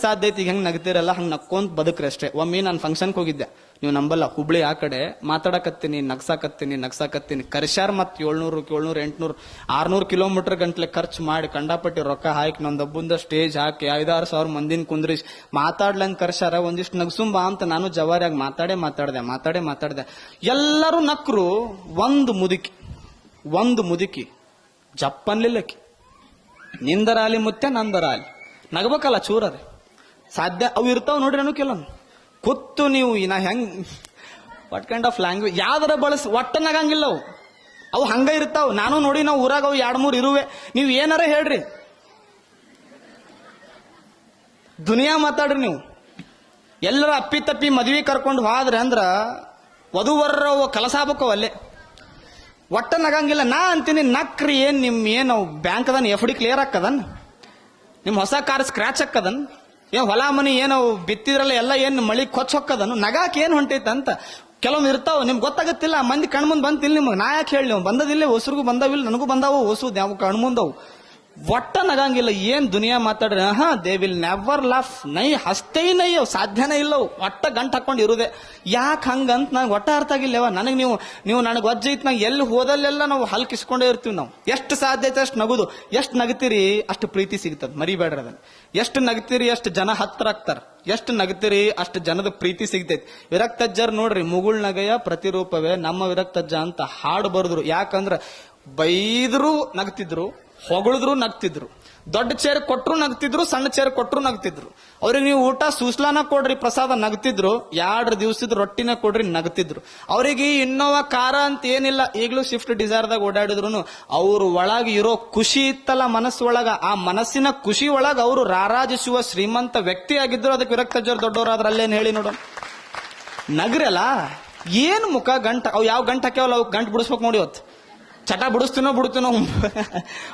ಸಾಧ್ಯ ಐತಿ ಹೆಂಗ್ ನಗ್ತಿರಲ್ಲ ಹಂಗ್ ನಕ್ಕೊಂತ ಬದುಕ್ರಿ ಅಷ್ಟೇ. ಒಮ್ಮೆ ನಾನು ಫಂಕ್ಷನ್ಗೆ ಹೋಗಿದ್ದೆ, ನೀವು ನಂಬಲ್ಲ, ಹುಬ್ಳಿ ಆ ಕಡೆ ಮಾತಾಡಕತ್ತೀನಿ, ನಗ್ಸಾಕತ್ತೀನಿ ಕರ್ಶ್ಯಾರ್ ಮತ್ 700 800 600 ಕಿಲೋಮೀಟರ್ ಗಂಟ್ಲೆ ಖರ್ಚು ಮಾಡಿ ಕಂಡಾಪಟ್ಟಿ ರೊಕ್ಕ ಹಾಕಿ ನೊಂದೊಬ್ಬಂದ ಸ್ಟೇಜ್ ಹಾಕಿ 5-6 ಸಾವಿರ ಮಂದಿನ ಕುಂದ್ರಿಸಿ ಮಾತಾಡ್ಲಂಗ್ ಕರ್ಶ್ಯಾರ. ಒಂದಿಷ್ಟು ನಗ್ಸುಂಬಾ ಅಂತ ನಾನು ಜವಾರಿಯಾಗಿ ಮಾತಾಡ್ದೆ. ಎಲ್ಲರೂ ನಕ್ರು. ಒಂದು ಮುದುಕಿ ಜಪ್ಪನ್ಲಿಲ್ಲಕಿ, ನಿಂದರಾಲಿ ಮುತ್ತೆ ನಂದರಾಲಿ ನಗಬೇಕಲ್ಲ ಚೂರರಿ ಸಾಧ್ಯ. ಅವು ಇರ್ತಾವ ನೋಡ್ರಿ ಅನು ಕೆಲವೊಂದು ಕೂತು ನೀವು ನಾ ಹೆಂಗ್ ವಾಟ್ ಕೈಂಡ್ ಆಫ್ ಲ್ಯಾಂಗ್ವೇಜ್ ಯಾವ್ದಾರ ಬಳಸಿ ಒಟ್ಟ ನಗಂಗಿಲ್ಲ ಅವು ಹಂಗ ಇರ್ತಾವ. ನಾನು ನೋಡಿ ನಾವು ಊರಾಗ ಅವು 2-3 ಇರುವೆ. ನೀವು ಏನಾರ ಹೇಳ್ರಿ, ದುನಿಯಾ ಮಾತಾಡ್ರಿ. ನೀವು ಎಲ್ಲರ ಅಪ್ಪಿ ತಪ್ಪಿ ಮದ್ವಿ ಕರ್ಕೊಂಡು ಹೋದ್ರೆ ಅಂದ್ರ ವಧುವರ್ರ ಕೆಲಸ ಆಗ್ಬೇಕು ಅಲ್ಲೇ. ಒಟ್ಟ ನಗಂಗಿಲ್ಲ. ನಾ ಅಂತೀನಿ ನಕ್ರಿ. ಏನು ಬ್ಯಾಂಕ್ದನ್ FD ಕ್ಲಿಯರ್ ಹಾಕದನ್, ನಿಮ್ ಹೊಸ ಕಾರ್ ಸ್ಕ್ರಾಚ್ ಹಾಕದನ್, ಏನ್ ಹೊಲ ಮನಿ ಏನೋ ಬಿತ್ತಿದ್ರಲ್ಲ ಎಲ್ಲ ಏನ್ ಮಳಿ ಕೊಚ್ಚ ಹೊಕ್ಕದನು, ನಗಾಕ್ ಏನ್ ಹೊಂಟೈತೆ ಅಂತ ಕೆಲವೊಂದು ಇರ್ತಾವ. ನಿಮ್ಗೆ ಗೊತ್ತಾಗತ್ತಿಲ್ಲ, ಮಂದಿ ಕಣ್ಮುಂದ್ ಬಂತಿಲ್ಲ ನಿಮ್ಗೆ. ನಾ ಯಾಕೆ ಹೇಳಿ, ನೀವು ಬಂದದಿಲ್ಲ, ಹೊಸರಿಗೂ ಬಂದವಿಲ್ಲ, ನನಗೂ ಬಂದಾವು ಹೊಸು ಯಾವ ಕಣ್ಮುಂದವು. ಒಟ್ಟ ನಗಂಗಿಲ್ಲ. ಏನ್ ದುನಿಯಾ ಮಾತಾಡ್ರಿ. They will never laugh. ನೈ ಹಸ್ತೈ ನೈ, ಸಾಧ್ಯನೇ ಇಲ್ಲವು. ಒಟ್ಟ ಗಂಟ್ ಹಾಕೊಂಡು ಇರುದೆ. ಯಾಕೆ ಹಂಗಂತ ನಂಗೆ ಒಟ್ಟ ಅರ್ಥ ಆಗಿಲ್ಲವ. ನನಗೆ ನೀವು ನನಗೆ ವಜ್ಜೈತ್, ನಂಗೆ ಎಲ್ಲಿ ಹೋದಲ್ಲೆಲ್ಲ ನಾವು ಹಲ್ಕಿಸ್ಕೊಂಡೇ ಇರ್ತೀವಿ. ನಾವು ಎಷ್ಟು ಸಾಧ್ಯ ಐತೆ ಅಷ್ಟು ನಗುದು. ಎಷ್ಟು ನಗ್ತೀರಿ ಅಷ್ಟು ಪ್ರೀತಿ ಸಿಗ್ತದ, ಮರಿಬೇಡ್ರಿ ಅದನ್ನ. ಎಷ್ಟು ನಗ್ತೀರಿ ಅಷ್ಟು ಜನ ಹತ್ರ ಆಗ್ತಾರ, ಎಷ್ಟು ನಗ್ತೀರಿ ಅಷ್ಟು ಜನದ ಪ್ರೀತಿ ಸಿಗ್ತೈತಿ. ವಿರಕ್ತಜ್ಜರ್ ನೋಡ್ರಿ, ಮುಗುಳ್ ನಗೆಯ ಪ್ರತಿರೂಪವೇ ನಮ್ಮ ವಿರಕ್ತಜ್ಜ ಅಂತ ಹಾಡು ಬರೆದ್ರು. ಯಾಕಂದ್ರ ಬೈದ್ರು ನಗ್ತಿದ್ರು, ಹೊಗಳಿದ್ರು ನಗ್ತಿದ್ರು, ದೊಡ್ಡ ಚೇರ್ ಕೊಟ್ರು ನಗ್ತಿದ್ರು, ಸಣ್ಣ ಚೇರ್ ಕೊಟ್ರು ನಗ್ತಿದ್ರು. ಅವ್ರಿಗೆ ನೀವು ಊಟ ಸೂಸ್ಲಾನ ಕೊಡ್ರಿ, ಪ್ರಸಾದ ನಗ್ತಿದ್ರು. 2 ದಿವಸದ ರೊಟ್ಟಿನ ಕೊಡ್ರಿ ನಗ್ತಿದ್ರು. ಅವ್ರಿಗೆ ಇನ್ನೋವಾ ಕಾರ ಅಂತ ಏನಿಲ್ಲ. ಈಗಲೂ ಸ್ವಿಫ್ಟ್ ಡಿಸೈರ್ದಾಗ ಓಡಾಡಿದ್ರು ಅವ್ರ ಒಳಗೆ ಇರೋ ಖುಷಿ ಇತ್ತಲ್ಲ ಮನಸ್ಸೊಳಗ, ಆ ಮನಸ್ಸಿನ ಖುಷಿ ಒಳಗ ಅವರು ರಾರಾಜಿಸುವ ಶ್ರೀಮಂತ ವ್ಯಕ್ತಿ ಆಗಿದ್ರು. ಅದಕ್ಕೆ ವಿರಕ್ತಜ್ಜರು ದೊಡ್ಡವರಾದ್ರ ಅಲ್ಲೇನ್ ಹೇಳಿ ನೋಡೋಣ. ನಗ್ರಲ್ಲ ಏನ್ ಮುಖ ಗಂಟ ಅವ್ ಯಾವ ಗಂಟ ಹಾಕ್ಯಾವಲ್ಲ ಅವ್ ಗಂಟ್ ಬಿಡಿಸ್ಬೇಕು ನೋಡಿ. ಇವತ್ತು ಚಟ ಬಿಡಿಸ್ತೀನೋ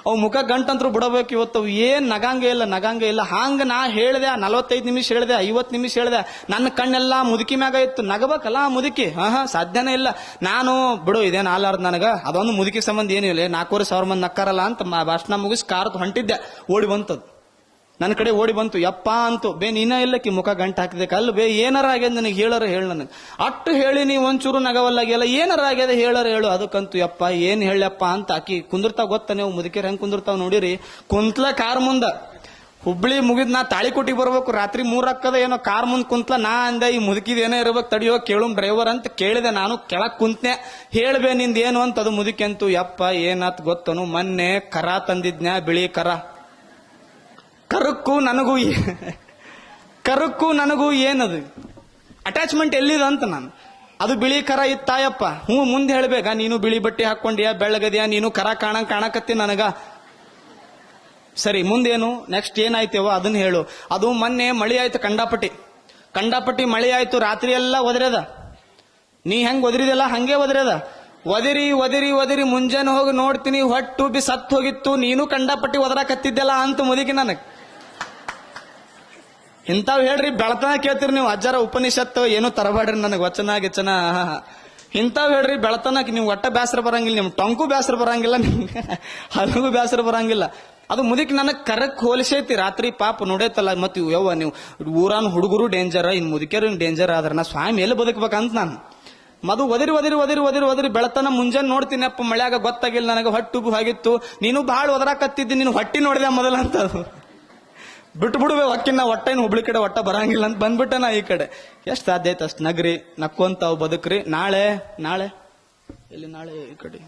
ಅವ್ ಮುಖ ಗಂಟಂತ್ರು ಬಿಡಬೇಕು ಇವತ್ತು. ಏನ್ ನಗಂಗೆ ಇಲ್ಲ. ಹಂಗ ನಾ ಹೇಳ್ದೆ 45 ನಿಮಿಷ ಹೇಳ್ದೆ, 50 ನಿಮಿಷ ಹೇಳ್ದೆ. ನನ್ನ ಕಣ್ಣೆಲ್ಲಾ ಮುದುಕಿ ಮ್ಯಾಗ ಇತ್ತು. ನಗಬೇಕಲ್ಲ ಆ ಮುದುಕಿ. ಸಾಧ್ಯನೇ ಇಲ್ಲ. ನಾನು ಬಿಡು ಇದೇನ್ ಆಲಾರ್ದು ನನಗ, ಅದೊಂದು ಮುದುಕಿ ಸಂಬಂಧ ಏನು ಇಲ್ಲ, 4,500 ಮಂದಿ ನಕ್ಕಾರಲ್ಲ ಅಂತ ಭಾಷಣ ಮುಗಿಸಿ ಕಾರ್ ಹೊಂಟಿದ್ದೆ. ಓಡಿ ಬಂತದ್ ನನ್ನ ಕಡೆ, ಓಡಿ ಬಂತು. ಯಪ್ಪ ಅಂತು. ಬೇ ನೀನ ಇಲ್ಲಕ್ಕಿ ಮುಖ ಗಂಟು ಹಾಕಿದೆ ಕಲ್ಲು. ಬೇ ಏನಾರ ಆಗ್ಯದ ನನಗೆ ಹೇಳರ ಹೇಳು. ನನಗೆ ಅಟ್ಟು ಹೇಳಿ ನೀವು ಒಂಚೂರು ನಗವಲ್ಲಾಗ್ಯಲ್ಲ, ಏನಾರ ಆಗ್ಯದ ಹೇಳು. ಅದಕ್ಕಂತೂ ಯಪ್ಪ ಏನ್ ಹೇಳಪ್ಪ ಅಂತ ಆಕಿ ಕುಂದಿರ್ತಾವ. ಗೊತ್ತ ನೀವು ಮುದುಕಿಯರ್ ಹೆಂಗ್ ಕುಂದಿರ್ತಾವ್ ನೋಡಿರಿ. ಕುಂತ್ಲ ಕಾರ್ ಮುಂದ ಹುಬ್ಳಿ ಮುಗಿದ್ ನಾ ತಾಳಿಕೋಟಿಗೆ ಬರ್ಬೇಕು, ರಾತ್ರಿ 3 ಅಕ್ಕದ ಏನೋ ಕಾರ್ ಮುಂದ್ ಕುಂತ್ಲ. ನಾ ಅಂದೆ ಈ ಮುದುಕಿದ ಏನೋ ಇರ್ಬೇಕು, ತಡಿಯೋ ಕೇಳು ಡ್ರೈವರ್ ಅಂತ ಕೇಳಿದೆ. ನಾನು ಕೆಳಗ್ ಕುಂತ್ನೆ. ಹೇಳ್ಬೇ ನಿಂದ ಏನು ಅಂತ. ಅದು ಮುದುಕಿ ಅಂತೂ ಯಪ್ಪ ಏನಾತ್ ಗೊತ್ತನು, ಮೊನ್ನೆ ಕರ ತಂದಿದ್ನ್ಯಾ, ಬಿಳಿ ಕರ. ಕರಕ್ಕೂ ನನಗೂ ಏನದು ಅಟ್ಯಾಚ್ಮೆಂಟ್ ಎಲ್ಲಿದ ಅಂತ ನಾನು. ಅದು ಬಿಳಿ ಕರ ಇತ್ತಾಯಪ್ಪ. ಮುಂದೆ ಹೇಳ್ಬೇಕ, ನೀನು ಬಿಳಿ ಬಟ್ಟೆ ಹಾಕೊಂಡಿಯಾ, ಬೆಳ್ಳಗದಿಯಾ, ನೀನು ಕರ ಕಾಣಕತ್ತಿ ನನಗ. ಸರಿ ಮುಂದೇನು ನೆಕ್ಸ್ಟ್ ಏನಾಯ್ತೇವೋ ಅದನ್ನ ಹೇಳು. ಅದು ಮೊನ್ನೆ ಮಳಿ ಆಯ್ತು, ಕಂಡಾಪಟ್ಟಿ ಮಳಿ ಆಯ್ತು. ರಾತ್ರಿ ಎಲ್ಲ ಒದರ್ಯದ. ನೀ ಹೆಂಗ್ ಒದರಿದಲ್ಲ ಹಂಗೆ ಒದರ್ಯದ. ಒದಿರಿ ಮುಂಜಾನೆ ಹೋಗಿ ನೋಡ್ತೀನಿ ಹೊಟ್ಟು ಬಿ ಸತ್ ಹೋಗಿತ್ತು. ನೀನು ಕಂಡಾಪಟ್ಟಿ ಒದರಾಕತ್ತಿದ್ದೆಲ್ಲ ಅಂತ ಮುದುಕಿ ನನಗ್. ಇಂಥವ್ ಹೇಳ್ರಿ, ಬೆಳತನ ಕೇಳ್ತೀರಿ ನೀವು. ಅಜ್ಜರ ಉಪನಿಷತ್ತು ಏನು ತರಬೇಡ್ರಿ ನನಗೆ, ವಚನ ಗಿಚನ. ಇಂಥವ್ ಹೇಳ್ರಿ ಬೆಳತನಕ್ಕೆ ನೀವು ಒಟ್ಟ ಬೇಸರ ಬರಂಗಿಲ್ಲ, ನಿಮ್ ಟೊಂಕು ಬೇಸರ ಬರಂಗಿಲ್ಲ, ನಿಮ್ಗೆ ಹಲವು ಬೇಸರ ಬರಂಗಿಲ್ಲ. ಅದು ಮುದುಕಿ ನನಗ್ ಕರಕ್ ಹೋಲಿಸೈತಿ. ರಾತ್ರಿ ಪಾಪ ನೋಡೈತಲ್ಲ. ಮತ್ತೆ ಯವ್ವ ನೀವು ಊರಾನ್ ಹುಡುಗರು ಡೇಂಜರ್, ಇನ್ ಮುದುಕಿಯರು ಡೇಂಜರ್ ಆದ್ರ ನಾ ಸ್ವಾಮಿ ಎಲ್ಲಿ ಬದುಕ್ಬೇಕಂತ ನಾನು. ಮದು ಒದಿರಿ ಬೆಳತನ ಮುಂಜಾನೆ ನೋಡ್ತೀನಿ. ಅಪ್ಪ ಮಳ್ಯಾಗ ಗೊತ್ತಾಗಿಲ್ಲ ನನಗೆ, ಹೊಟ್ಟುಬು ಆಗಿತ್ತು. ನೀನು ಬಹಳ ಒದರಾಕತ್ತಿದ್ದಿ, ನೀನು ಹೊಟ್ಟಿ ನೋಡಿದೆ ಮೊದಲ ಅಂತ. ಅದು ಬಿಟ್ಟು ಬಿಡುವೆ ಹೊಕ್ಕಿನ ಒಟ್ಟೇನು ಹುಬ್ಳಿ ಕಡೆ ಒಟ್ಟ ಬರಂಗಿಲ್ಲ ಅಂತ ಬಂದ್ಬಿಟ್ಟೆ ನಾ ಈ ಕಡೆ. ಎಷ್ಟು ಸಾಧ್ಯ ಐತೆ ಅಷ್ಟು ನಗ್ರಿ, ನಕ್ಕೊಂತಾವ್ ಬದುಕ್ರಿ. ನಾಳೆ ಎಲ್ಲಿ ನಾಳೆ ಈ ಕಡೆ